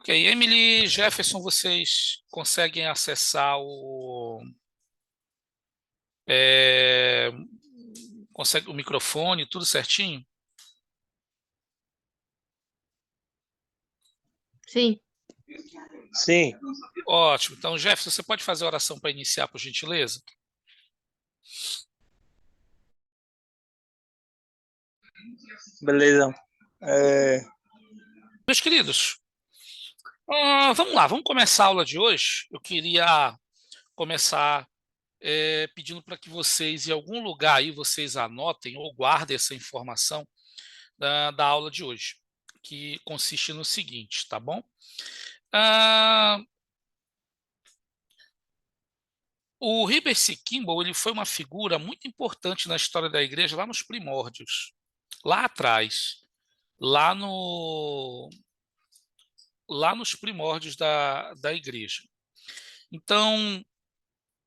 Ok, Emily, Jefferson, vocês conseguem acessar é, consegue o microfone, tudo certinho? Sim. Sim, Ótimo. Então, Jefferson, você pode fazer a oração para iniciar, por gentileza? beleza. É, Meus queridos, vamos lá, vamos começar a aula de hoje. Eu queria começar pedindo para que vocês, em algum lugar aí, vocês anotem ou guardem essa informação da aula de hoje, que consiste no seguinte, tá bom? Ah, O Heber C. Kimball ele foi uma figura muito importante na história da igreja lá nos primórdios, lá atrás, lá no lá nos primórdios da igreja. Então,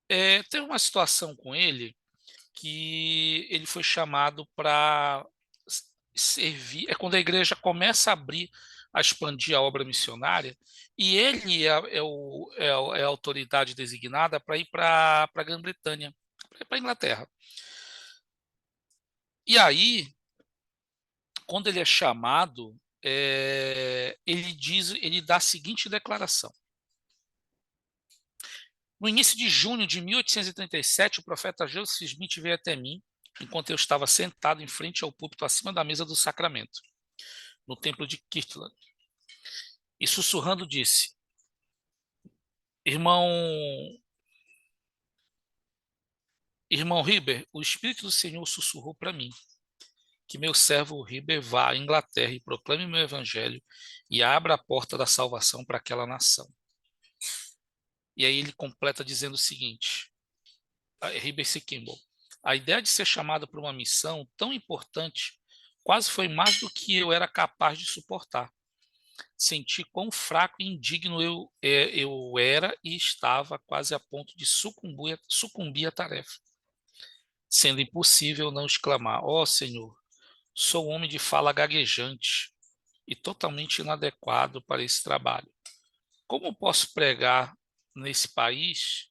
teve uma situação com ele que ele foi chamado para servir. É quando a igreja começa a abrir, a expandir a obra missionária, e ele é a autoridade designada para ir para a Grã-Bretanha, para a Inglaterra. E aí, quando ele é chamado, ele dá a seguinte declaração. No início de junho de 1837, o profeta Joseph Smith veio até mim, enquanto eu estava sentado em frente ao púlpito acima da mesa do sacramento, no templo de Kirtland, e sussurrando disse: Irmão, irmão Riber, o Espírito do Senhor sussurrou para mim que meu servo Riber vá à Inglaterra e proclame meu evangelho e abra a porta da salvação para aquela nação. E aí ele completa dizendo o seguinte, Heber C. Kimball, a ideia de ser chamado para uma missão tão importante quase foi mais do que eu era capaz de suportar. Senti quão fraco e indigno eu era e estava quase a ponto de sucumbir à tarefa, sendo impossível não exclamar, ó Senhor, sou homem de fala gaguejante e totalmente inadequado para esse trabalho. Como posso pregar nesse país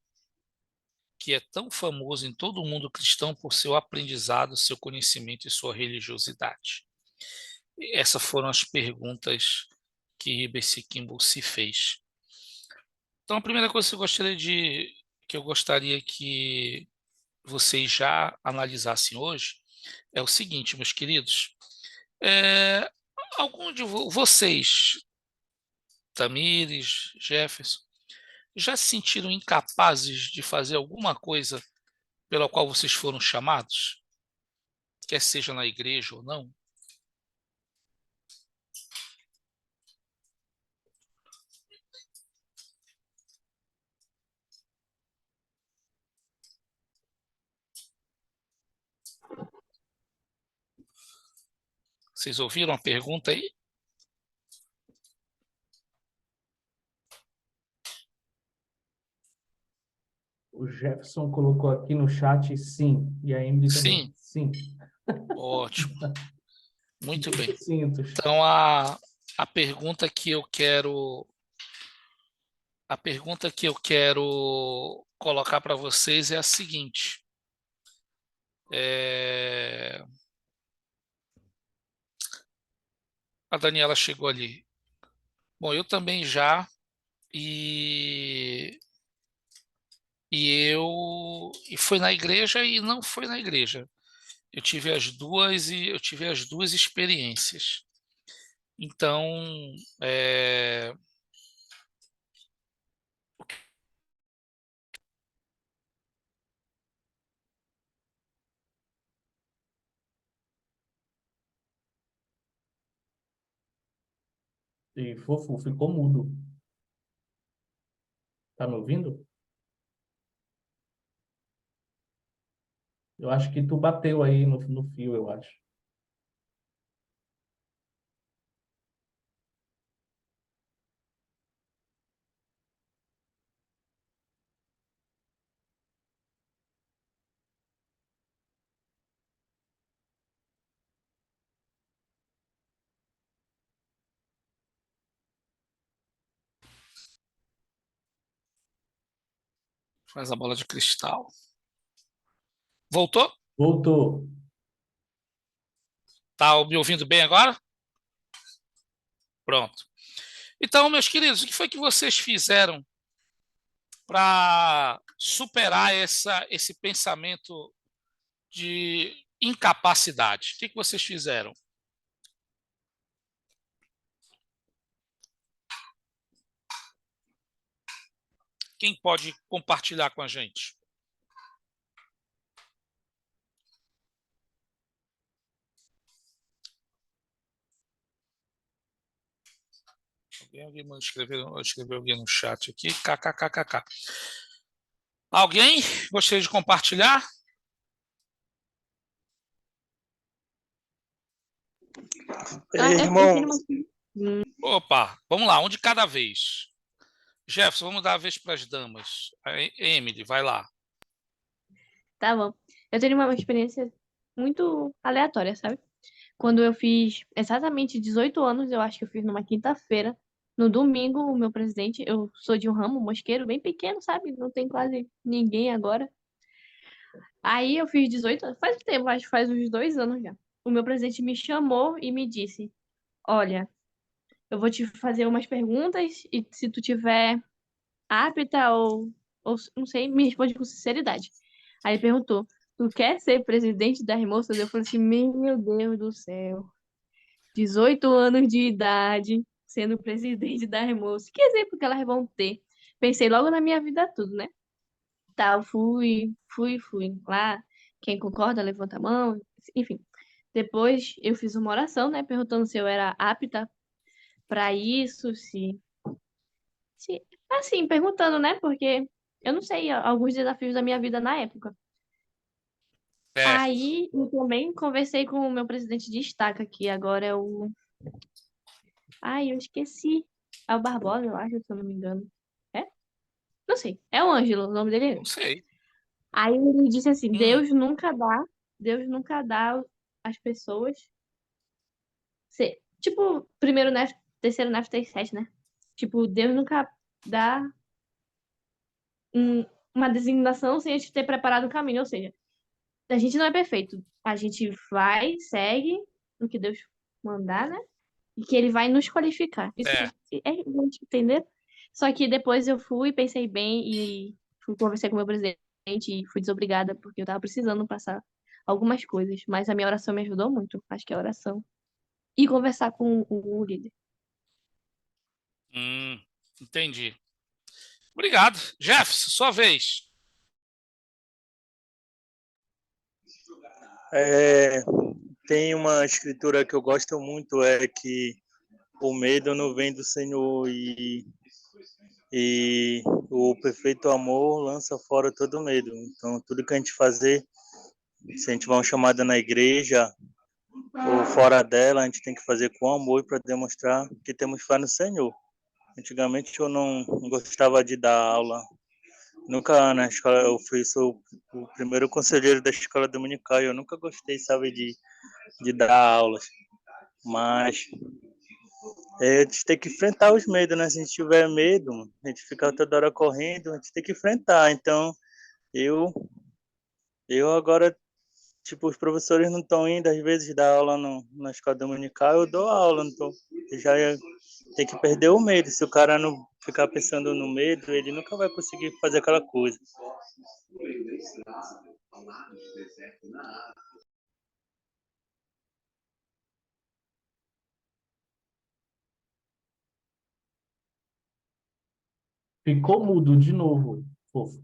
que é tão famoso em todo o mundo cristão por seu aprendizado, seu conhecimento e sua religiosidade? Essas foram as perguntas que Heber Kimball se fez. Então, a primeira coisa que eu gostaria que vocês já analisassem hoje é o seguinte, meus queridos. É, algum de vocês, Tamires, Jefferson, já se sentiram incapazes de fazer alguma coisa pela qual vocês foram chamados? Quer seja na igreja ou não? Vocês ouviram a pergunta aí? O Jefferson colocou aqui no chat sim, e a Emily também. Sim? Sim. Ótimo. Muito bem. Cintos. Então, a pergunta que eu quero colocar para vocês é a seguinte. A Daniela chegou ali. Bom, eu também já e e foi na igreja e não foi na igreja. Eu tive as duas experiências. Então, é, E Fofo ficou mudo. Tá me ouvindo? Eu acho que tu bateu aí no fio, eu acho. Faz a bola de cristal. Voltou? Voltou. Tá me ouvindo bem agora? Pronto. Então, meus queridos, o que foi que vocês fizeram para superar esse pensamento de incapacidade? O que vocês fizeram? Quem pode compartilhar com a gente? Alguém escreveu alguém no chat aqui. KKKKK. Alguém gostaria de compartilhar? Irmão, Opa, vamos lá, um de cada vez. Jefferson, vamos dar a vez para as damas. Emily, vai lá. Tá bom. Eu tenho uma experiência muito aleatória, sabe? Quando eu fiz exatamente 18 anos, eu acho que eu fiz numa quinta-feira. No domingo, o meu presidente, eu sou de um ramo mosqueiro bem pequeno, sabe? Não tem quase ninguém agora. Aí eu fiz 18 anos, faz tempo, acho que faz uns 2 anos já. O meu presidente me chamou e me disse: Olha, eu vou te fazer umas perguntas e se tu tiver apta ou não sei, me responde com sinceridade. Aí ele perguntou: Tu quer ser presidente das moças? Eu falei assim: Meu Deus do céu, 18 anos de idade, sendo presidente das moças. Que exemplo que elas vão ter? Pensei logo na minha vida tudo, né? Tal, fui. Lá, quem concorda, levanta a mão. Enfim, depois eu fiz uma oração, né? Perguntando se eu era apta para isso, assim, perguntando, né? Porque eu não sei alguns desafios da minha vida na época. Certo. Aí eu também conversei com o meu presidente de estaca, que agora é o. Ai, eu esqueci. É o Barbosa, eu acho, se eu não me engano. É? Não sei. É o Ângelo, o nome dele é Não esse. sei. Aí ele disse assim: Hum, Deus nunca dá às pessoas. Tipo, primeiro NEF, terceiro NEF, tem sete, né? Tipo, Deus nunca dá uma designação sem a gente ter preparado o caminho. Ou seja, a gente não é perfeito. A gente vai, segue o que Deus mandar, né? E que ele vai nos qualificar. Isso certo. é gente entender. Só que depois eu fui, pensei bem e fui conversar com o meu presidente e fui desobrigada porque eu tava precisando passar algumas coisas, mas a minha oração me ajudou muito, acho que é a oração. E conversar com o líder. Entendi. Obrigado. Jefferson, sua vez. é, tem uma escritura que eu gosto muito, é que o medo não vem do Senhor e o perfeito amor lança fora todo medo. Então, tudo que a gente fazer, se a gente vai uma chamada na igreja ou fora dela, a gente tem que fazer com amor para demonstrar que temos fé no Senhor. Antigamente eu não gostava de dar aula. Nunca na escola eu sou o primeiro conselheiro da escola dominical. Eu nunca gostei, sabe, de dar aulas. Mas a gente tem que enfrentar os medos, né? Se a gente tiver medo, a gente fica toda hora correndo, a gente tem que enfrentar. Então, eu, eu agora, tipo, os professores não estão indo, às vezes, dar aula na escola dominical, eu dou aula, então tem que perder o medo. Se o cara não ficar pensando no medo, ele nunca vai conseguir fazer aquela coisa. Ficou mudo de novo, fofo.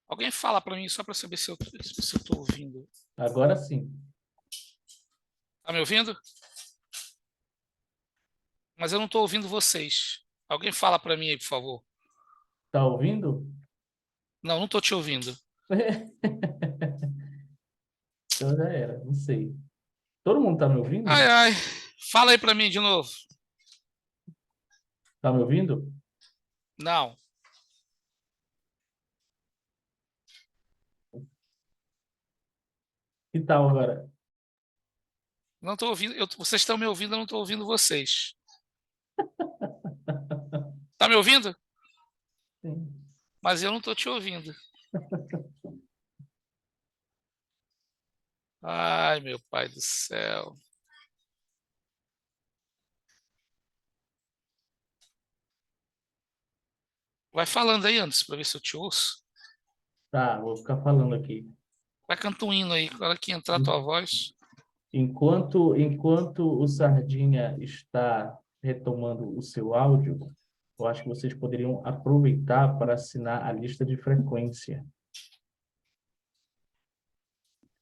Alguém fala para mim só para saber se eu estou ouvindo. Agora sim. Tá me ouvindo? Mas eu não estou ouvindo vocês. Alguém fala para mim aí, por favor. Tá ouvindo? Não, não estou te ouvindo. Então já era, não sei. Todo mundo tá me ouvindo? Ai, ai. Fala aí para mim de novo. Tá me ouvindo? Não. Que tal agora? Não estou ouvindo. Vocês estão me ouvindo, eu não estou ouvindo vocês. Tá me ouvindo? Sim. Mas eu não estou te ouvindo. Ai, meu pai do céu. Vai falando aí antes para ver se eu te ouço. Tá, vou ficar falando aqui. Vai canta um hino aí, na hora que entrar a tua voz. Enquanto o Sardinha está retomando o seu áudio, eu acho que vocês poderiam aproveitar para assinar a lista de frequência.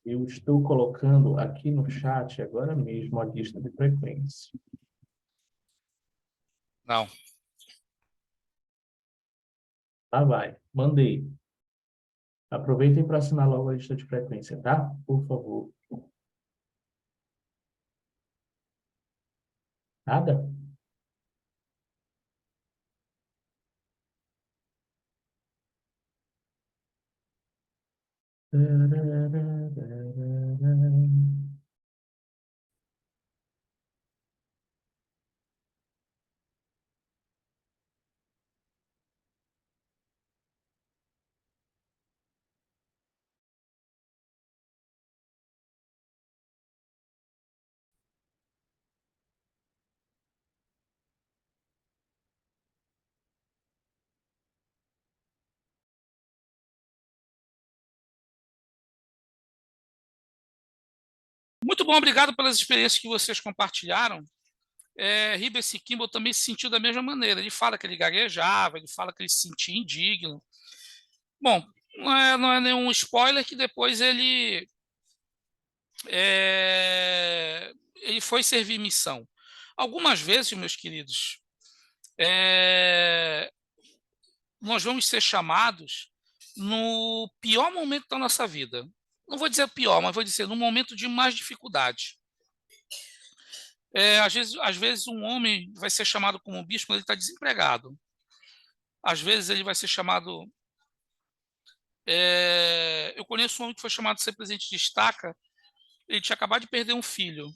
Eu estou colocando aqui no chat agora mesmo a lista de frequência. Não. Lá vai, mandei. Aproveitem para assinar logo a lista de frequência, tá? Por favor. Nada? Muito bom, obrigado pelas experiências que vocês compartilharam. Ribes Kimball também se sentiu da mesma maneira. Ele fala que ele gaguejava, ele fala que ele se sentia indigno. Bom, não é nenhum spoiler que depois ele foi servir missão. Algumas vezes, meus queridos, nós vamos ser chamados no pior momento da nossa vida. Não vou dizer pior, mas vou dizer no momento de mais dificuldade. Às vezes um homem vai ser chamado como bispo quando ele está desempregado. Às vezes ele vai ser chamado. Eu conheço um homem que foi chamado a ser presidente de estaca. Ele tinha acabado de perder um filho.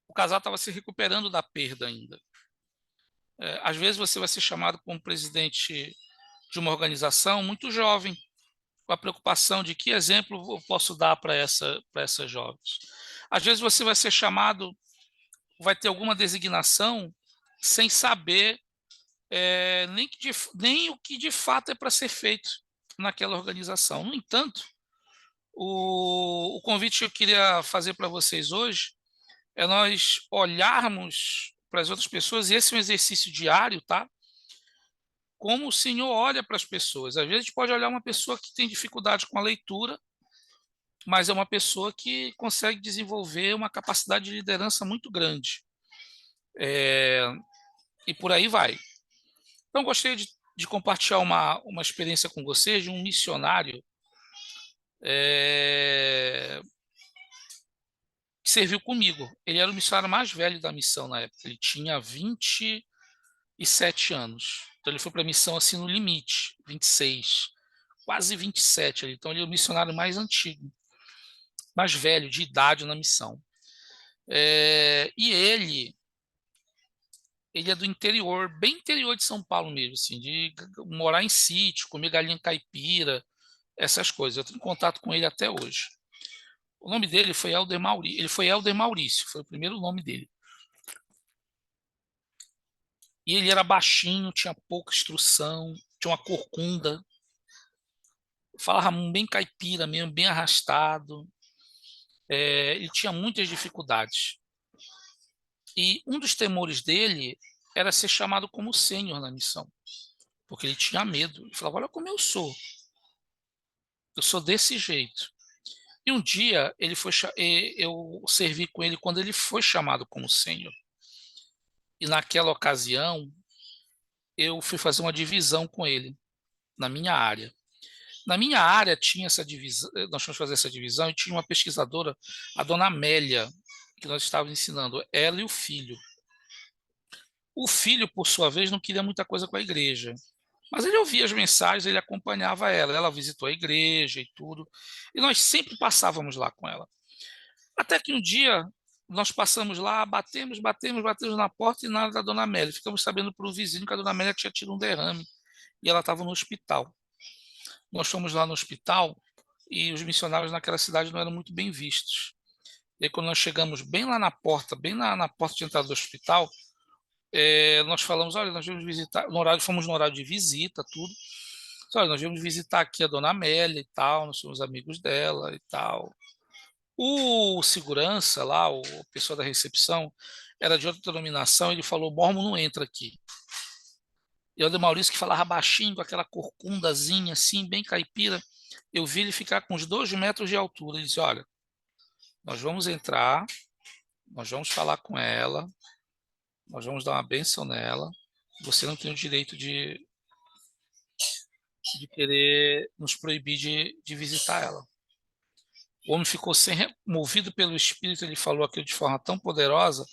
O casal estava se recuperando da perda ainda. Às vezes você vai ser chamado como presidente de uma organização muito jovem, com a preocupação de que exemplo eu posso dar para essas jovens. Às vezes você vai ser chamado, vai ter alguma designação sem saber nem o que de fato é para ser feito naquela organização. No entanto, o convite que eu queria fazer para vocês hoje é nós olharmos para as outras pessoas, e esse é um exercício diário, tá? Como o Senhor olha para as pessoas. Às vezes a gente pode olhar uma pessoa que tem dificuldade com a leitura, mas é uma pessoa que consegue desenvolver uma capacidade de liderança muito grande. E por aí vai. Então, gostaria de compartilhar uma experiência com vocês de um missionário que serviu comigo. Ele era o missionário mais velho da missão na época. Ele tinha 27 anos. Então, ele foi para a missão assim no limite, 26, quase 27. Então, ele é o missionário mais antigo, mais velho, de idade na missão. E ele é do interior, bem interior de São Paulo mesmo, assim, de morar em sítio, comer galinha caipira, essas coisas. Eu tenho contato com ele até hoje. O nome dele foi Elder Maurício. Ele foi Elder Maurício, foi o primeiro nome dele. E ele era baixinho, tinha pouca instrução, tinha uma corcunda, falava bem caipira mesmo, bem arrastado. Ele tinha muitas dificuldades. E um dos temores dele era ser chamado como sênior na missão. porque ele tinha medo. Ele falava, olha como eu sou desse jeito. E um dia eu servi com ele quando ele foi chamado como sênior. E naquela ocasião, eu fui fazer uma divisão com ele, na minha área. Na minha área tinha essa divisão, nós fomos fazer essa divisão e tinha uma pesquisadora, a dona Amélia, que nós estávamos ensinando, ela e o filho. O filho, por sua vez, não queria muita coisa com a igreja, mas ele ouvia as mensagens, ele acompanhava ela visitou a igreja e tudo, e nós sempre passávamos lá com ela. Até que um dia nós passamos lá, batemos na porta e nada da dona Amélia. Ficamos sabendo para o vizinho que a dona Amélia tinha tido um derrame e ela estava no hospital. Nós fomos lá no hospital e os missionários naquela cidade não eram muito bem vistos. E aí, quando nós chegamos bem lá na porta, bem na porta de entrada do hospital, nós falamos, olha, nós vamos visitar, fomos no horário de visita, tudo. Olha, nós vamos visitar aqui a dona Amélia e tal, nós somos amigos dela e tal. O segurança lá, o pessoa da recepção, era de outra denominação, ele falou, Mormon não entra aqui. E o de Maurício, que falava baixinho, com aquela corcundazinha assim, bem caipira, eu vi ele ficar com uns 2 metros de altura. Ele disse, olha, nós vamos entrar, nós vamos falar com ela, nós vamos dar uma bênção nela, você não tem o direito de querer nos proibir de visitar ela. O homem ficou movido pelo Espírito, ele falou aquilo de forma tão poderosa,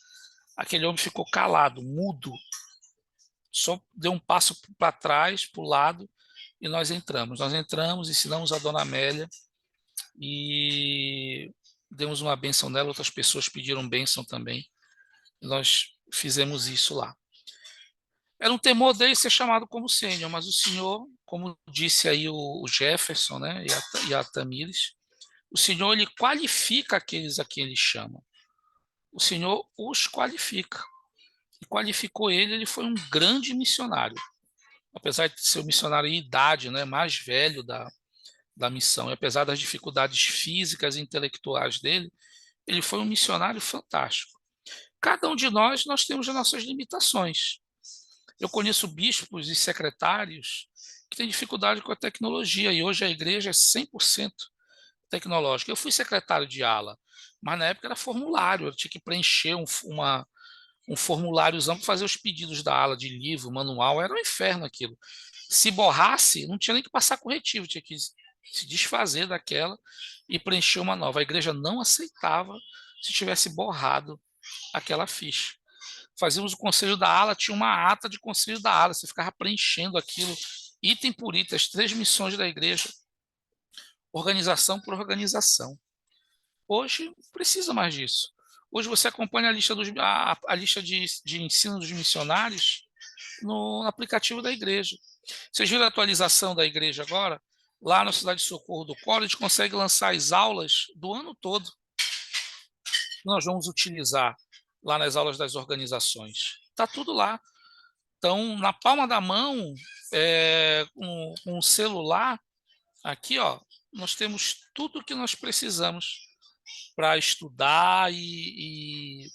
aquele homem ficou calado, mudo, só deu um passo para trás, para o lado, e nós entramos. Nós entramos, ensinamos a dona Amélia e demos uma bênção nela, outras pessoas pediram bênção também, e nós fizemos isso lá. Era um temor dele ser chamado como sênior, mas o senhor, como disse aí o Jefferson, né, e a Tamires, o Senhor, ele qualifica aqueles a quem ele chama. O Senhor os qualifica. E qualificou ele, ele foi um grande missionário. Apesar de ser um missionário em idade, né, mais velho da missão, e apesar das dificuldades físicas e intelectuais dele, ele foi um missionário fantástico. Cada um de nós temos as nossas limitações. Eu conheço bispos e secretários que têm dificuldade com a tecnologia, e hoje a igreja é 100% tecnológica. Eu fui secretário de ala, mas na época era formulário, eu tinha que preencher um formuláriozão para fazer os pedidos da ala de livro, manual, era um inferno aquilo. Se borrasse, não tinha nem que passar corretivo, tinha que se desfazer daquela e preencher uma nova. A igreja não aceitava se tivesse borrado aquela ficha. Fazíamos o conselho da ala, tinha uma ata de conselho da ala, você ficava preenchendo aquilo, item por item, as 3 missões da igreja, organização por organização. Hoje não precisa mais disso. Hoje você acompanha a lista de ensino dos missionários no aplicativo da igreja. Vocês viram a atualização da igreja agora? Lá na Cidade de Socorro do College consegue lançar as aulas do ano todo que nós vamos utilizar lá nas aulas das organizações. Está tudo lá. Então, na palma da mão, com um celular, aqui, ó, nós temos tudo o que nós precisamos para estudar e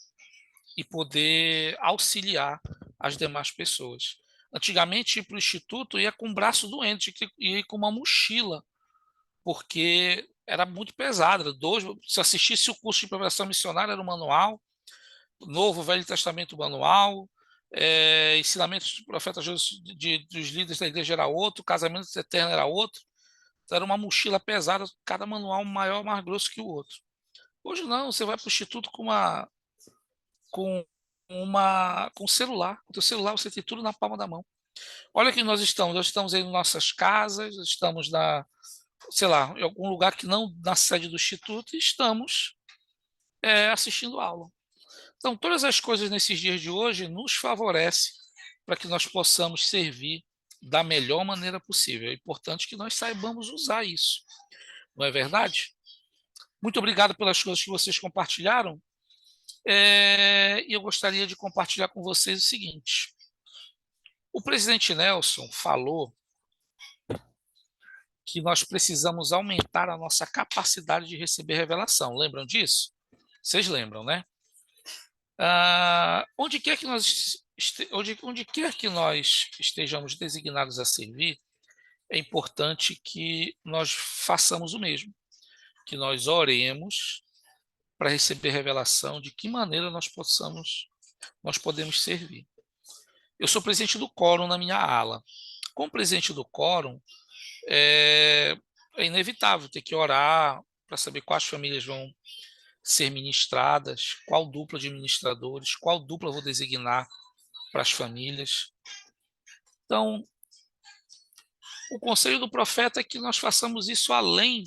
poder auxiliar as demais pessoas. Antigamente, ir para o instituto ia com o braço doente, ia ir com uma mochila, porque era muito pesado. Se assistisse o curso de preparação missionária, era o manual, Novo, Velho Testamento manual, ensinamentos do profeta Jesus, dos líderes da igreja era outro, casamento eterno era outro. Então, era uma mochila pesada, cada manual maior, mais grosso que o outro. Hoje não, você vai para o instituto com um celular. Com o teu celular você tem tudo na palma da mão. Olha que nós estamos aí em nossas casas, estamos sei lá, em algum lugar que não na sede do instituto e estamos assistindo aula. Então, todas as coisas nesses dias de hoje nos favorecem para que nós possamos servir da melhor maneira possível. É importante que nós saibamos usar isso. Não é verdade? Muito obrigado pelas coisas que vocês compartilharam. E eu gostaria de compartilhar com vocês o seguinte. O presidente Nelson falou que nós precisamos aumentar a nossa capacidade de receber revelação. Lembram disso? Vocês lembram, né? Onde quer que nós onde quer que nós estejamos designados a servir, é importante que nós façamos o mesmo, que nós oremos para receber revelação de que maneira nós podemos servir. Eu sou presidente do quórum na minha ala. Como presidente do quórum, é inevitável ter que orar para saber quais famílias vão ser ministradas, qual dupla de ministradores, qual dupla eu vou designar para as famílias. Então, o conselho do profeta é que nós façamos isso além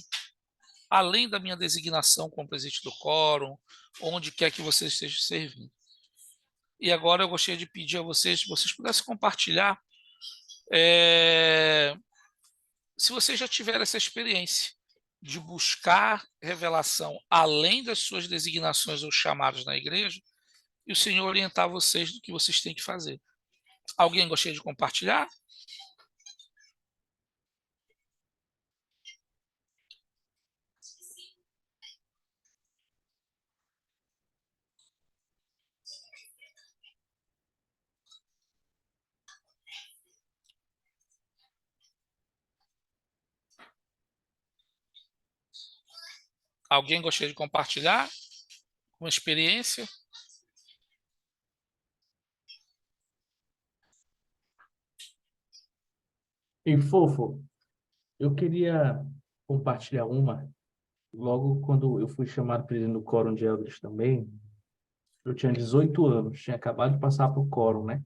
da minha designação como presidente do quórum, onde quer que você esteja servindo. E agora eu gostaria de pedir a vocês, se vocês pudessem compartilhar, se vocês já tiveram essa experiência de buscar revelação além das suas designações ou chamados na igreja, e o Senhor orientar vocês do que vocês têm que fazer. Alguém gostaria de compartilhar? Alguém gostaria de compartilhar uma experiência? E fofo, eu queria compartilhar uma. Logo quando eu fui chamado presidente do Quórum de Elders também, eu tinha 18 anos, tinha acabado de passar para o Quórum, né?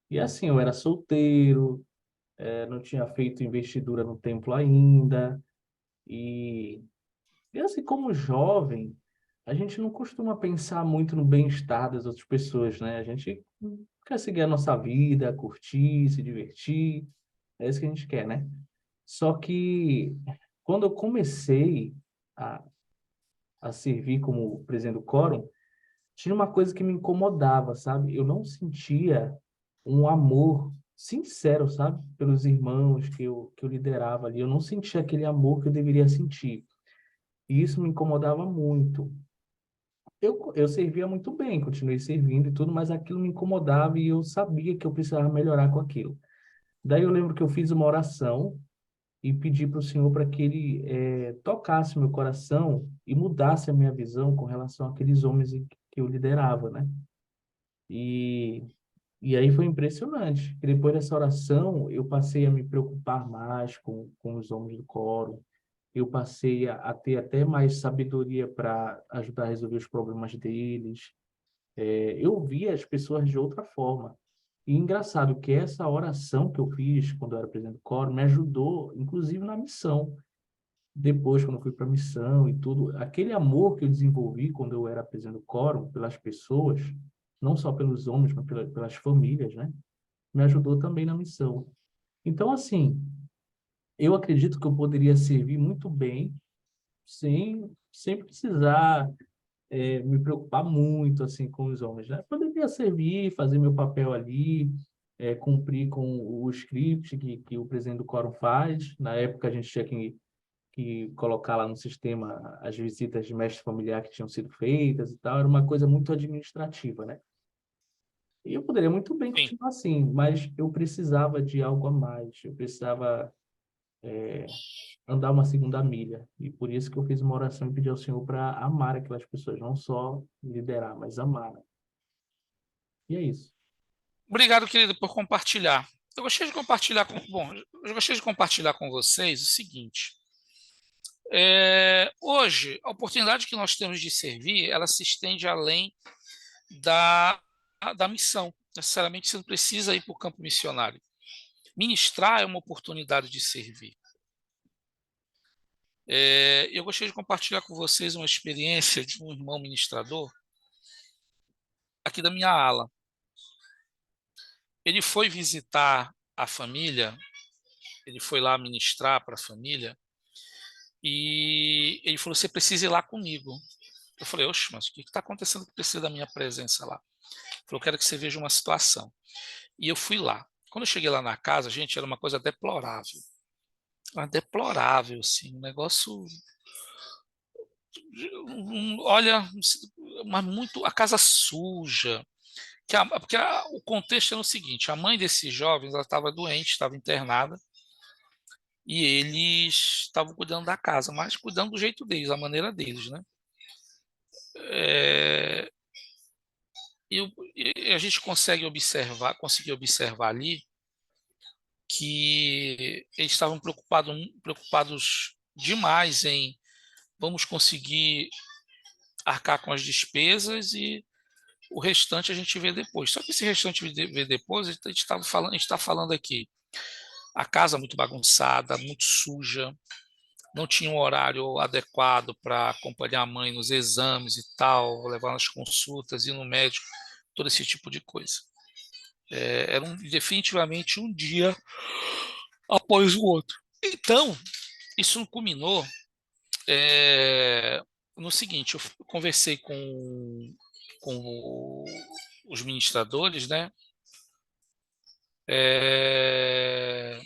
E assim, eu era solteiro, não tinha feito investidura no templo ainda, e, e assim, como jovem, a gente não costuma pensar muito no bem-estar das outras pessoas, né? A gente quer seguir a nossa vida, curtir, se divertir, é isso que a gente quer, né? Só que quando eu comecei a, a servir como presidente do quórum, tinha uma coisa que me incomodava, sabe? Eu não sentia um amor sincero, sabe? Pelos irmãos que eu liderava ali. Eu não sentia aquele amor que eu deveria sentir. E isso me incomodava muito. Eu servia muito bem, continuei servindo e tudo, mas aquilo me incomodava e eu sabia que eu precisava melhorar com aquilo. Daí eu lembro que eu fiz uma oração e pedi para o Senhor para que Ele tocasse meu coração e mudasse a minha visão com relação àqueles homens que eu liderava, né? E, e aí foi impressionante, que depois dessa oração eu passei a me preocupar mais com os homens do quórum, eu passei a ter até mais sabedoria para ajudar a resolver os problemas deles. Eu via as pessoas de outra forma. E engraçado que essa oração que eu fiz quando eu era presidente do quórum me ajudou, inclusive na missão. Depois, quando eu fui para a missão e tudo, aquele amor que eu desenvolvi quando eu era presidente do quórum pelas pessoas, não só pelos homens, mas pelas famílias, né? Me ajudou também na missão. Então, assim, eu acredito que eu poderia servir muito bem sem precisar me preocupar muito assim com os homens, né? Poderia servir, fazer meu papel ali, cumprir com o script que o presidente do quórum faz. Na época a gente tinha que colocar lá no sistema as visitas de mestre familiar que tinham sido feitas e tal. Era uma coisa muito administrativa, né? E eu poderia muito bem Sim. continuar assim, mas eu precisava de algo a mais. Eu precisava andar uma segunda milha. E por isso que eu fiz uma oração e pedi ao Senhor para amar aquelas pessoas, não só liderar, mas amar. E é isso. Obrigado, querido, por compartilhar. Eu gostaria de compartilhar com vocês o seguinte. Hoje, a oportunidade que nós temos de servir, ela se estende além da missão. Necessariamente, você não precisa ir para o campo missionário. Ministrar é uma oportunidade de servir. Eu gostaria de compartilhar com vocês uma experiência de um irmão ministrador aqui da minha ala. Ele foi visitar a família, ele foi lá ministrar para a família, e ele falou: você precisa ir lá comigo. Eu falei: oxe, mas o que está acontecendo que precisa da minha presença lá? Ele falou: eu quero que você veja uma situação. E eu fui lá. Quando eu cheguei lá na casa, gente, era uma coisa deplorável. Era deplorável, assim, um negócio. Olha, mas muito. A casa suja, Porque o contexto era o seguinte: a mãe desses jovens, ela estava doente, estava internada, e eles estavam cuidando da casa, mas cuidando do jeito deles, da maneira deles, né? É, e a gente conseguir observar ali que eles estavam preocupados demais em vamos conseguir arcar com as despesas e o restante a gente vê depois. Só que esse restante vê depois, a gente está falando aqui, a casa muito bagunçada, muito suja, não tinha um horário adequado para acompanhar a mãe nos exames e tal, levar nas consultas, ir no médico, todo esse tipo de coisa. Era definitivamente um dia após o outro. Então, isso culminou no seguinte: eu conversei com os ministradores, né? É,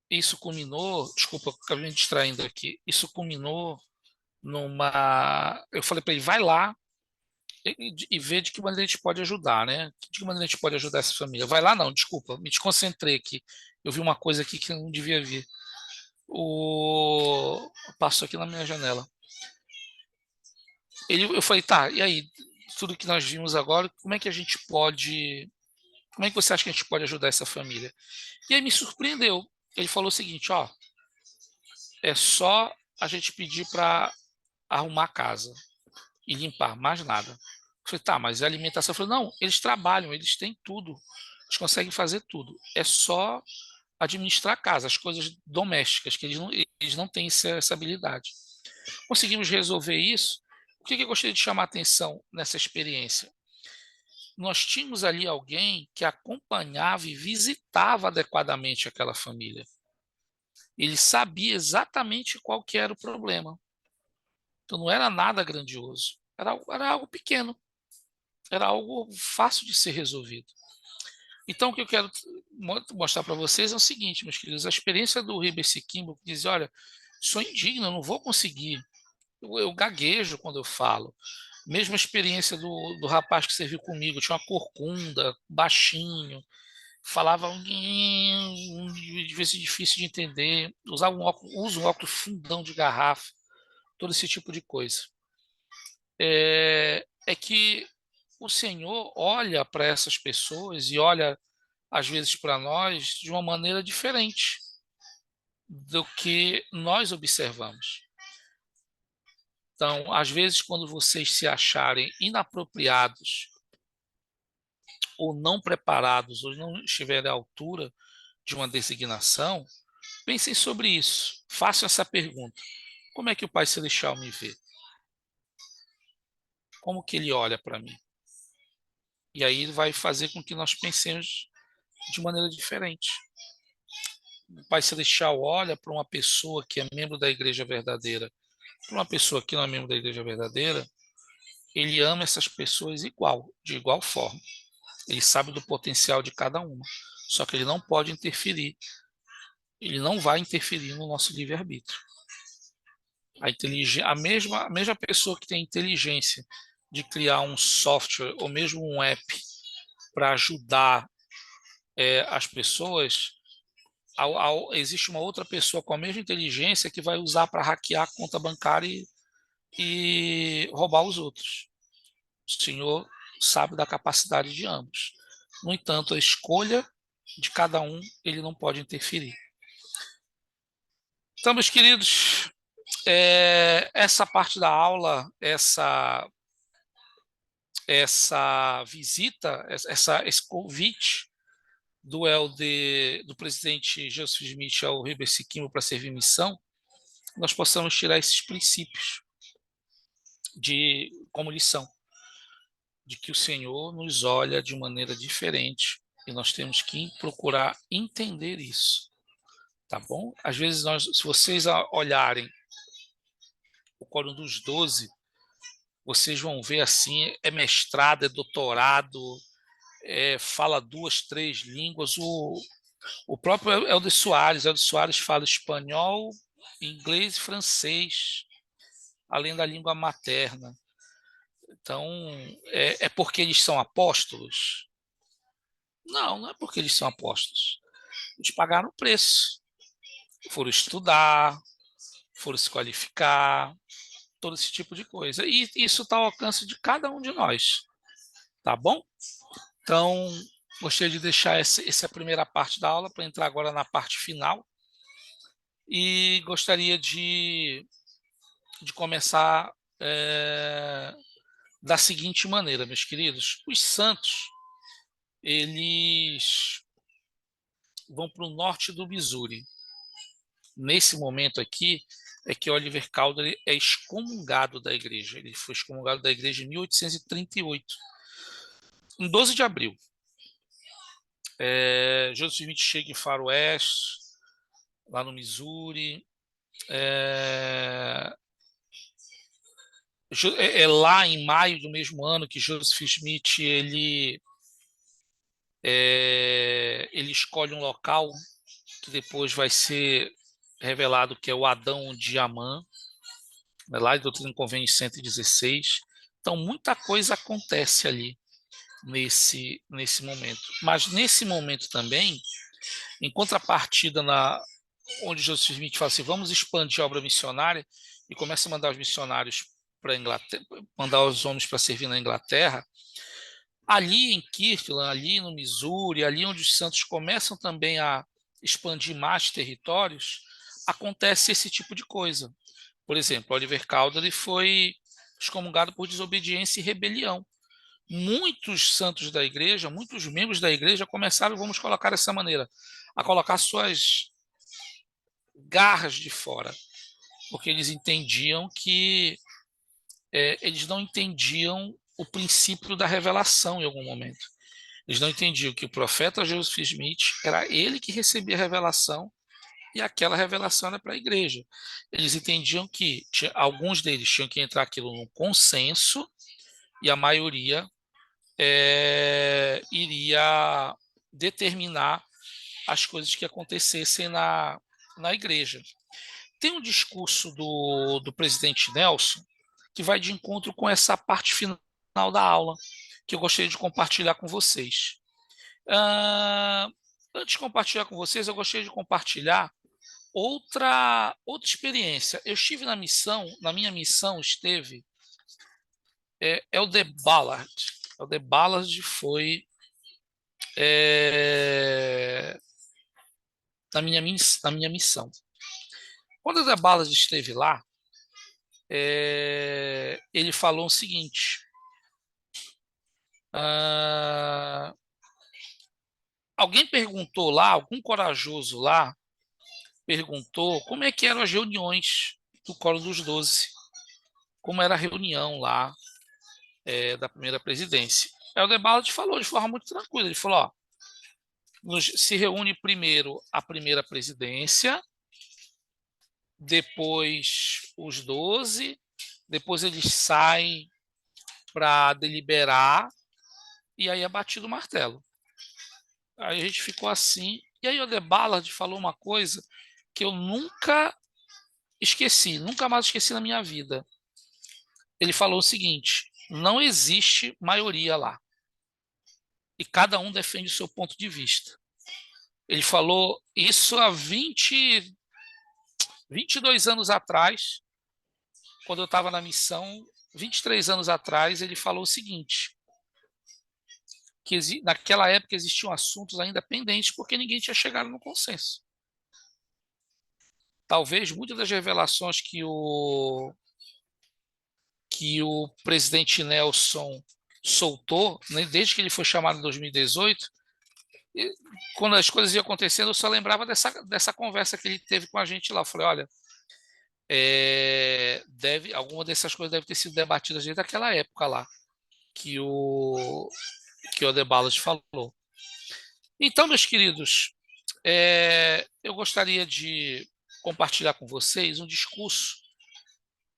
isso culminou, desculpa, acabei me distraindo aqui. Isso culminou numa. Eu falei para ele, vai lá e vê de que maneira a gente pode ajudar, né? De que maneira a gente pode ajudar essa família. Vai lá, não, desculpa, me desconcentrei aqui. Eu vi uma coisa aqui que eu não devia ver. Passou aqui na minha janela. Eu falei, tá, e aí? Tudo que nós vimos agora, como é que a gente pode. Como é que você acha que a gente pode ajudar essa família? E aí me surpreendeu. Ele falou o seguinte, ó, é só a gente pedir para arrumar a casa e limpar, mais nada. Eu falei, tá, mas a alimentação? Eu falei, não, eles trabalham, eles têm tudo, eles conseguem fazer tudo. É só administrar a casa, as coisas domésticas, que eles não têm essa habilidade. Conseguimos resolver isso. O que eu gostaria de chamar a atenção nessa experiência? Nós tínhamos ali alguém que acompanhava e visitava adequadamente aquela família. Ele sabia exatamente qual que era o problema. Então não era nada grandioso, era algo pequeno, era algo fácil de ser resolvido. Então o que eu quero mostrar para vocês é o seguinte, meus queridos: a experiência do Ribes Kimbo, que diz, olha, sou indigno, eu não vou conseguir, eu gaguejo quando eu falo. Mesma experiência do rapaz que serviu comigo, tinha uma corcunda, baixinho, falava de vez difícil de entender, usa um óculos fundão de garrafa, todo esse tipo de coisa. É que o Senhor olha para essas pessoas e olha, às vezes, para nós de uma maneira diferente do que nós observamos. Então, às vezes, quando vocês se acharem inapropriados ou não preparados ou não estiverem à altura de uma designação, pensem sobre isso. Façam essa pergunta: como é que o Pai Celestial me vê? Como que ele olha para mim? E aí vai fazer com que nós pensemos de maneira diferente. O Pai Celestial olha para uma pessoa que é membro da igreja verdadeira, para uma pessoa que não é membro da igreja verdadeira, ele ama essas pessoas de igual forma. Ele sabe do potencial de cada uma, só que ele não pode interferir. Ele não vai interferir no nosso livre-arbítrio. A mesma pessoa que tem inteligência de criar um software ou mesmo um app para ajudar as pessoas, existe uma outra pessoa com a mesma inteligência que vai usar para hackear a conta bancária e roubar os outros. O Senhor sabe da capacidade de ambos. No entanto, a escolha de cada um, ele não pode interferir. Então, meus queridos, essa parte da aula, essa visita, esse convite do presidente Joseph Smith ao Ribes Kimbo para servir missão, nós possamos tirar esses princípios como lição, de que o Senhor nos olha de maneira diferente e nós temos que procurar entender isso, tá bom? Às vezes, se vocês olharem o Quórum dos 12, vocês vão ver assim, é mestrado, é doutorado, fala 2, 3 línguas. O próprio Helder Soares fala espanhol, inglês e francês, além da língua materna. Então, é porque eles são apóstolos? Não, não é porque eles são apóstolos. Eles pagaram o preço. Foram estudar, foram se qualificar, todo esse tipo de coisa. E isso está ao alcance de cada um de nós. Tá bom? Então, gostaria de deixar essa primeira parte da aula para entrar agora na parte final. E gostaria de começar da seguinte maneira, meus queridos. Os santos, eles vão para o norte do Missouri. Nesse momento aqui, é que Oliver Cowdery é excomungado da igreja. Ele foi excomungado da igreja em 1838. Em 12 de abril, Joseph Smith chega em Far West, lá no Missouri. É lá em maio do mesmo ano que Joseph Smith ele escolhe um local que depois vai ser revelado que é o Adão de Amã, lá em Doutrina e Convênios 116. Então, muita coisa acontece ali nesse momento. Mas nesse momento também, em contrapartida onde Joseph Smith fala assim, vamos expandir a obra missionária, e começa a mandar os missionários para a Inglaterra, mandar os homens para servir na Inglaterra, ali em Kirtland, ali no Missouri, ali onde os santos começam também a expandir mais territórios, acontece esse tipo de coisa. Por exemplo, Oliver Cowdery foi excomungado por desobediência e rebelião. Muitos santos da igreja, muitos membros da igreja começaram, vamos colocar dessa maneira, a colocar suas garras de fora, porque eles entendiam que eles não entendiam o princípio da revelação em algum momento. Eles não entendiam que o profeta Joseph Smith era ele que recebia a revelação e aquela revelação era para a igreja. Eles entendiam que alguns deles tinham que entrar aquilo num consenso e a maioria iria determinar as coisas que acontecessem na igreja. Tem um discurso do presidente Nelson que vai de encontro com essa parte final da aula, que eu gostaria de compartilhar com vocês. Antes de compartilhar com vocês, eu gostaria de compartilhar outra experiência. Eu estive na minha missão esteve Elder Ballard. Elder Ballard foi na minha missão. Quando Elder Ballard esteve lá, ele falou o seguinte: alguém perguntou lá, algum corajoso lá perguntou como é que eram as reuniões do Coro dos 12, como era a reunião lá da primeira presidência. Elder Ballard falou de forma muito tranquila, ele falou, se reúne primeiro a primeira presidência, depois os 12, depois eles saem para deliberar, e aí é batido o martelo. Aí a gente ficou assim, e aí o Elder Ballard falou uma coisa que eu nunca esqueci, nunca mais esqueci na minha vida. Ele falou o seguinte: não existe maioria lá. E cada um defende o seu ponto de vista. Ele falou isso há 22 anos atrás, quando eu estava na missão, 23 anos atrás, ele falou o seguinte: que naquela época existiam assuntos ainda pendentes porque ninguém tinha chegado no consenso. Talvez muitas das revelações que o presidente Nelson soltou, né, desde que ele foi chamado em 2018, quando as coisas iam acontecendo, eu só lembrava dessa conversa que ele teve com a gente lá. Eu falei, olha, alguma dessas coisas deve ter sido debatidas desde aquela época lá, que o Elder Ballard falou. Então, meus queridos, eu gostaria de compartilhar com vocês um discurso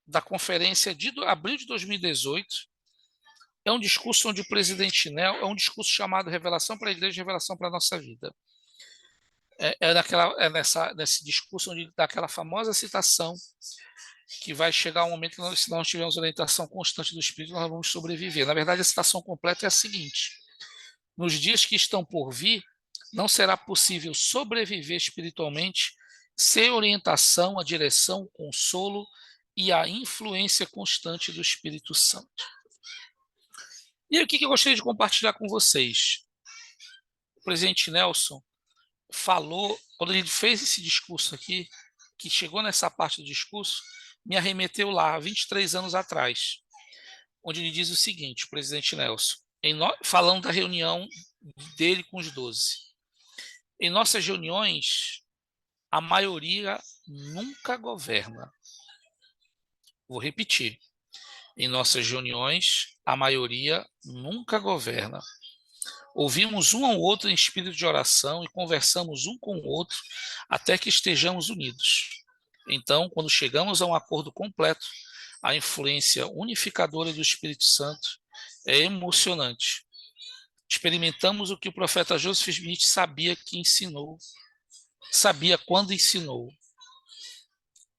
da conferência de abril de 2018. É um discurso onde o presidente Nel é um discurso chamado Revelação para a Igreja, Revelação para a Nossa Vida. Nesse discurso onde dá aquela famosa citação que vai chegar um momento que nós, se nós tivermos orientação constante do Espírito, nós vamos sobreviver. Na verdade, a citação completa é a seguinte: nos dias que estão por vir, não será possível sobreviver espiritualmente sem orientação, a direção, o consolo e a influência constante do Espírito Santo. E aí, o que eu gostaria de compartilhar com vocês? O presidente Nelson falou, quando ele fez esse discurso aqui, que chegou nessa parte do discurso, me arremeteu lá, 23 anos atrás, onde ele diz o seguinte, o presidente Nelson, falando da reunião dele com os 12. Em nossas reuniões, a maioria nunca governa. Vou repetir. Em nossas reuniões, a maioria nunca governa. Ouvimos um ao outro em espírito de oração e conversamos um com o outro até que estejamos unidos. Então, quando chegamos a um acordo completo, a influência unificadora do Espírito Santo é emocionante. Experimentamos o que o profeta Joseph Smith sabia quando ensinou.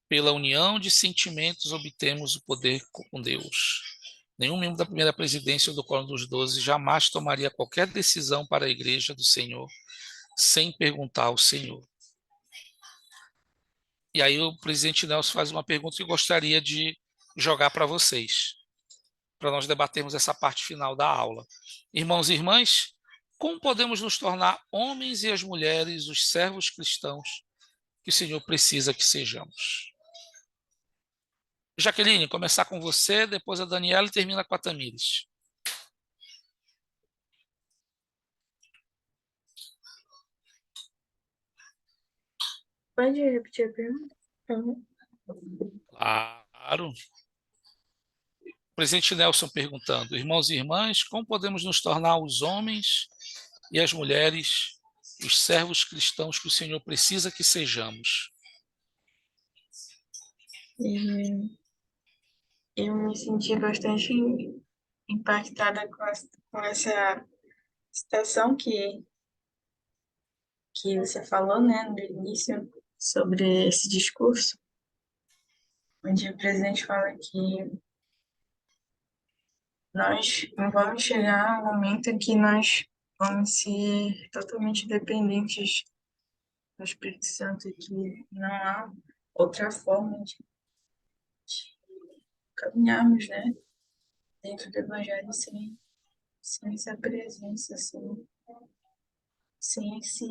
Pela união de sentimentos obtemos o poder com Deus. Nenhum membro da primeira presidência ou do Quórum dos 12 jamais tomaria qualquer decisão para a Igreja do Senhor sem perguntar ao Senhor. E aí o presidente Nelson faz uma pergunta que eu gostaria de jogar para vocês, para nós debatermos essa parte final da aula. Irmãos e irmãs, como podemos nos tornar homens e as mulheres, os servos cristãos que o Senhor precisa que sejamos? Jaqueline, começar com você, depois a Daniela e termina com a Tamires. Pode repetir a pergunta? Claro. O presidente Nelson perguntando, irmãos e irmãs, como podemos nos tornar os homens e as mulheres, os servos cristãos que o Senhor precisa que sejamos? Eu me senti bastante impactada com essa citação que você falou, né, no início, sobre esse discurso, onde o presidente fala que nós não vamos chegar ao momento em que nós vamos ser totalmente dependentes do Espírito Santo e que não há outra forma de caminharmos, né, dentro do Evangelho sem essa presença, sem esse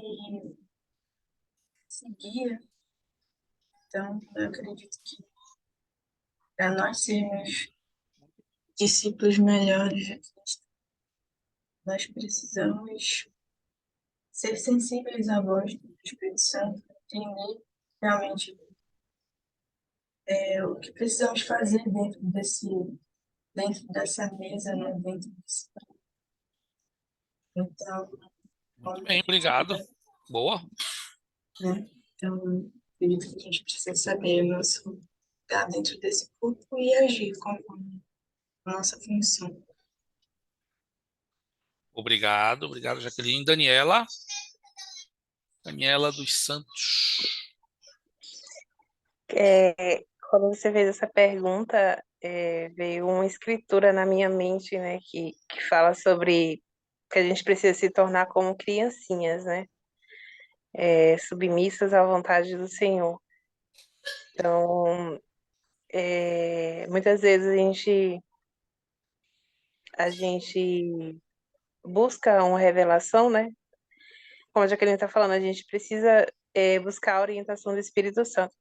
guia. Então, eu acredito que para nós sermos discípulos melhores de Cristo, nós precisamos ser sensíveis à voz do Espírito Santo, entender realmente o que precisamos fazer dentro dessa mesa, né? Dentro desse... Então, Muito bem, obrigado. Boa. né? Então, acredito que a gente precisa saber o nosso lugar dentro desse corpo e agir conforme a nossa função. Obrigado, Jaqueline. Daniela dos Santos. Quando você fez essa pergunta, veio uma escritura na minha mente, né, que fala sobre que a gente precisa se tornar como criancinhas, né, submissas à vontade do Senhor. Então, muitas vezes a gente busca uma revelação, né? Como a Jaqueline está falando, a gente precisa buscar a orientação do Espírito Santo.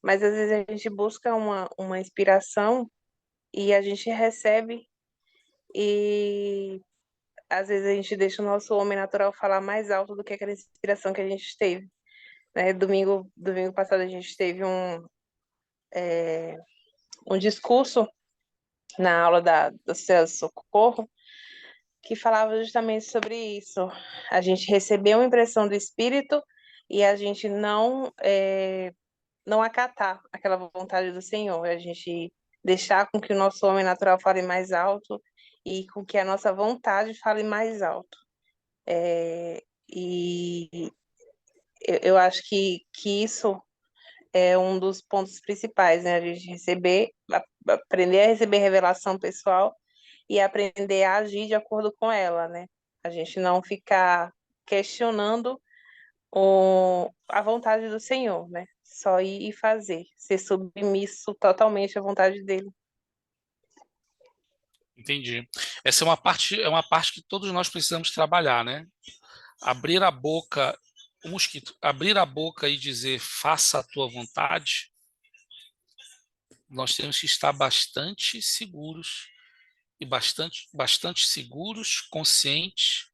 Mas às vezes a gente busca uma inspiração e a gente recebe e às vezes a gente deixa o nosso homem natural falar mais alto do que aquela inspiração que a gente teve. Né? Domingo passado a gente teve um discurso na aula do Celso Socorro que falava justamente sobre isso. A gente recebeu uma impressão do Espírito e a gente não acatar aquela vontade do Senhor. A gente deixar com que o nosso homem natural fale mais alto e com que a nossa vontade fale mais alto. E eu acho que isso é um dos pontos principais, né? A gente aprender a receber revelação pessoal e aprender a agir de acordo com ela, né? A gente não ficar questionando a vontade do Senhor, né? Só ir e fazer, ser submisso totalmente à vontade dele. Entendi. Essa é uma parte que todos nós precisamos trabalhar, né? Abrir a boca, o mosquito, abrir a boca e dizer faça a tua vontade, nós temos que estar bastante seguros e bastante seguros, conscientes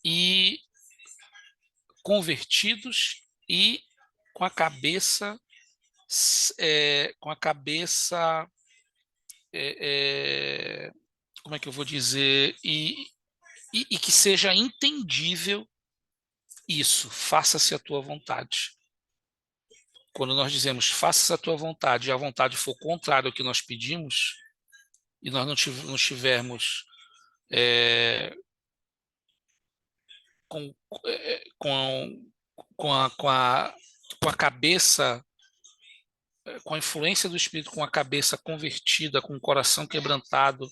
e convertidos e com a cabeça com a cabeça como é que eu vou dizer e que seja entendível isso, faça-se a tua vontade. Quando nós dizemos faça-se a tua vontade e a vontade for contrária ao que nós pedimos e nós não estivermos com, com, com a cabeça, com a influência do Espírito, com a cabeça convertida, com o coração quebrantado,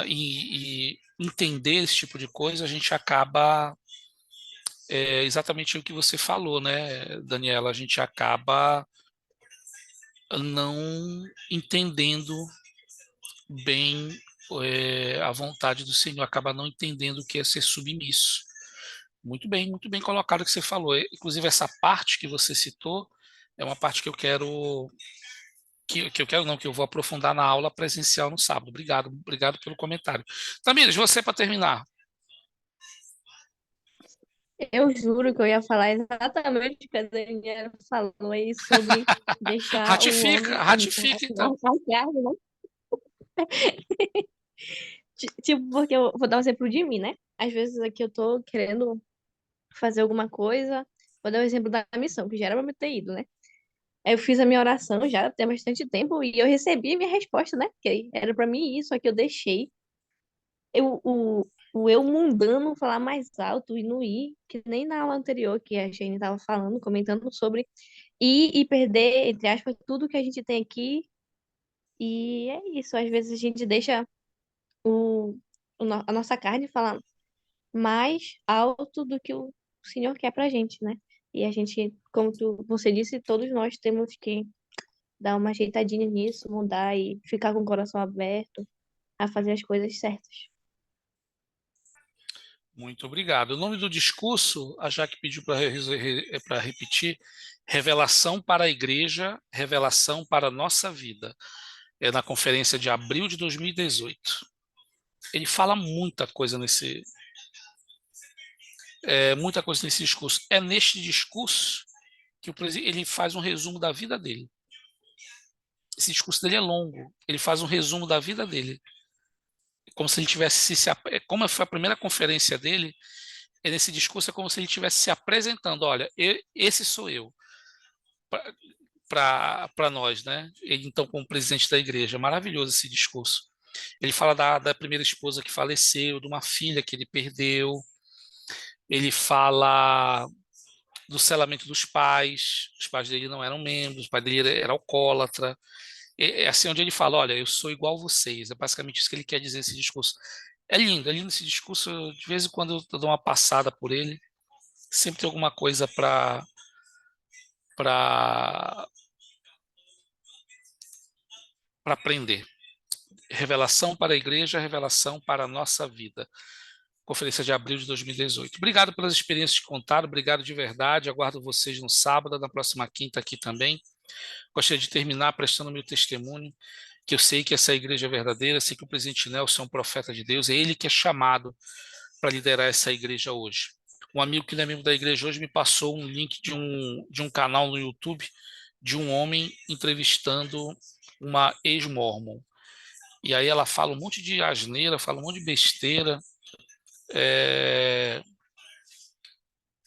e entender esse tipo de coisa, a gente acaba exatamente o que você falou, né, Daniela? A gente acaba não entendendo bem a vontade do Senhor, acaba não entendendo o que é ser submisso. Muito bem colocado o que você falou. Inclusive, essa parte que você citou é uma parte que eu quero. Que eu quero não, que eu vou aprofundar na aula presencial no sábado. Obrigado pelo comentário. Tamires, você para terminar. Eu juro que eu ia falar exatamente o que a Daniela falou aí sobre deixar o homem, Ratifica então. nossa carne, né? Tipo, porque eu vou dar um exemplo de mim, né? Às vezes aqui eu tô querendo fazer alguma coisa, vou dar o exemplo da missão, que já era pra me ter ido, né? Aí eu fiz a minha oração já tem bastante tempo e eu recebi a minha resposta, né? Que era pra mim isso, só que eu deixei o eu mundano falar mais alto e não ir, que nem na aula anterior que a Jane tava falando, comentando sobre ir e perder, entre aspas, tudo que a gente tem aqui. E é isso, às vezes a gente deixa a nossa carne falar mais alto do que o Senhor quer pra gente, né? E a gente, como você disse, todos nós temos que dar uma ajeitadinha nisso, mudar e ficar com o coração aberto a fazer as coisas certas. Muito obrigado. O nome do discurso, a Jaque pediu para repetir: Revelação para a Igreja, Revelação para a Nossa Vida. É na conferência de abril de 2018. Ele fala muita coisa nesse discurso. É neste discurso que ele faz um resumo da vida dele. Esse discurso dele é longo. Ele faz um resumo da vida dele. Como se ele tivesse como foi a primeira conferência dele, nesse discurso é como se ele estivesse se apresentando. Olha, esse sou eu para nós, né? Ele, então, como presidente da igreja, maravilhoso esse discurso. Ele fala da primeira esposa que faleceu, de uma filha que ele perdeu. Ele fala do selamento dos pais. Os pais dele não eram membros, o pai dele era alcoólatra. É assim onde ele fala: olha, eu sou igual a vocês. É basicamente isso que ele quer dizer nesse discurso. É lindo esse discurso. De vez em quando eu dou uma passada por ele. Sempre tem alguma coisa para aprender. Revelação para a igreja, revelação para a nossa vida. Conferência de abril de 2018. Obrigado pelas experiências que contaram, obrigado de verdade. Aguardo vocês no sábado, na próxima quinta aqui também. Gostaria de terminar prestando meu testemunho, que eu sei que essa igreja é verdadeira, sei que o presidente Nelson é um profeta de Deus, é ele que é chamado para liderar essa igreja hoje. Um amigo que não é membro da igreja hoje me passou um link de um canal no YouTube de um homem entrevistando uma ex-mormon. E aí ela fala um monte de asneira, fala um monte de besteira,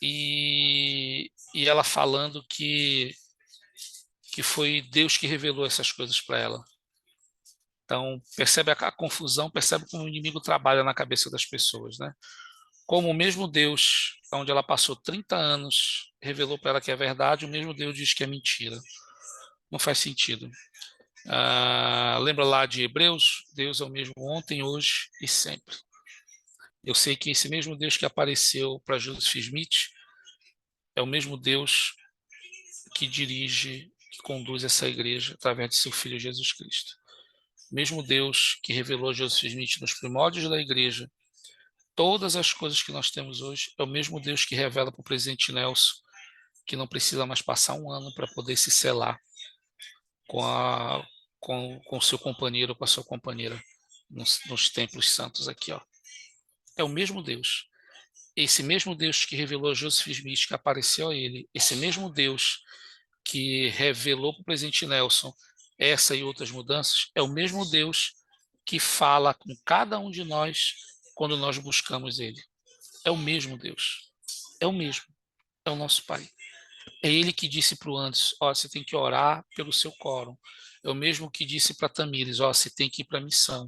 e ela falando que foi Deus que revelou essas coisas para ela. Então, percebe a confusão, percebe como o inimigo trabalha na cabeça das pessoas, né? Como o mesmo Deus, onde ela passou 30 anos, revelou para ela que é verdade, o mesmo Deus diz que é mentira. Não faz sentido. Lembra lá de Hebreus? Deus é o mesmo ontem, hoje e sempre. Eu sei que esse mesmo Deus que apareceu para Joseph Smith é o mesmo Deus que dirige, que conduz essa igreja através de seu Filho Jesus Cristo. O mesmo Deus que revelou a Joseph Smith nos primórdios da igreja todas as coisas que nós temos hoje, é o mesmo Deus que revela para o presidente Nelson que não precisa mais passar um ano para poder se selar com o seu companheiro ou com a sua companheira nos templos santos aqui, ó. É o mesmo Deus. Esse mesmo Deus que revelou a Joseph Smith, que apareceu a ele, esse mesmo Deus que revelou para o presidente Nelson essa e outras mudanças, é o mesmo Deus que fala com cada um de nós quando nós buscamos ele. É o mesmo Deus. É o mesmo. É o nosso Pai. É ele que disse para o Anderson, ó, você tem que orar pelo seu quórum. É o mesmo que disse para Tamires, ó, você tem que ir para a missão.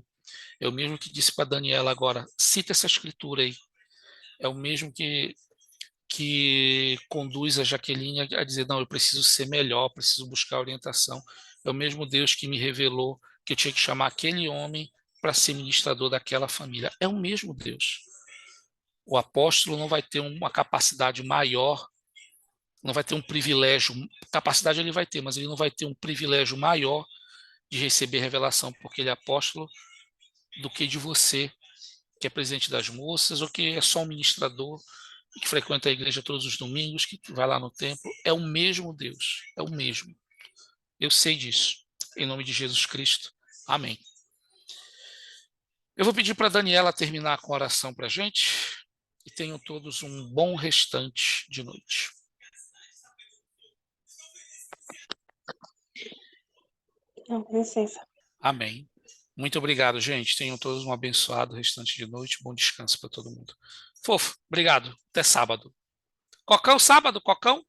É o mesmo que disse para Daniela agora, cita essa escritura aí. É o mesmo que conduz a Jaqueline a dizer, não, eu preciso ser melhor, preciso buscar orientação. É o mesmo Deus que me revelou que eu tinha que chamar aquele homem para ser ministrador daquela família. É o mesmo Deus. O apóstolo não vai ter uma capacidade maior, não vai ter um privilégio, capacidade ele vai ter, mas ele não vai ter um privilégio maior de receber revelação porque ele é apóstolo do que de você, que é presidente das moças, ou que é só um ministrador, que frequenta a igreja todos os domingos, que vai lá no templo. É o mesmo Deus, é o mesmo. Eu sei disso. Em nome de Jesus Cristo. Amém. Eu vou pedir para a Daniela terminar com a oração para a gente e tenham todos um bom restante de noite. Não, com licença. Amém. Muito obrigado, gente. Tenham todos um abençoado restante de noite. Bom descanso para todo mundo. Fofo, obrigado. Até sábado. Cocão, sábado, Cocão?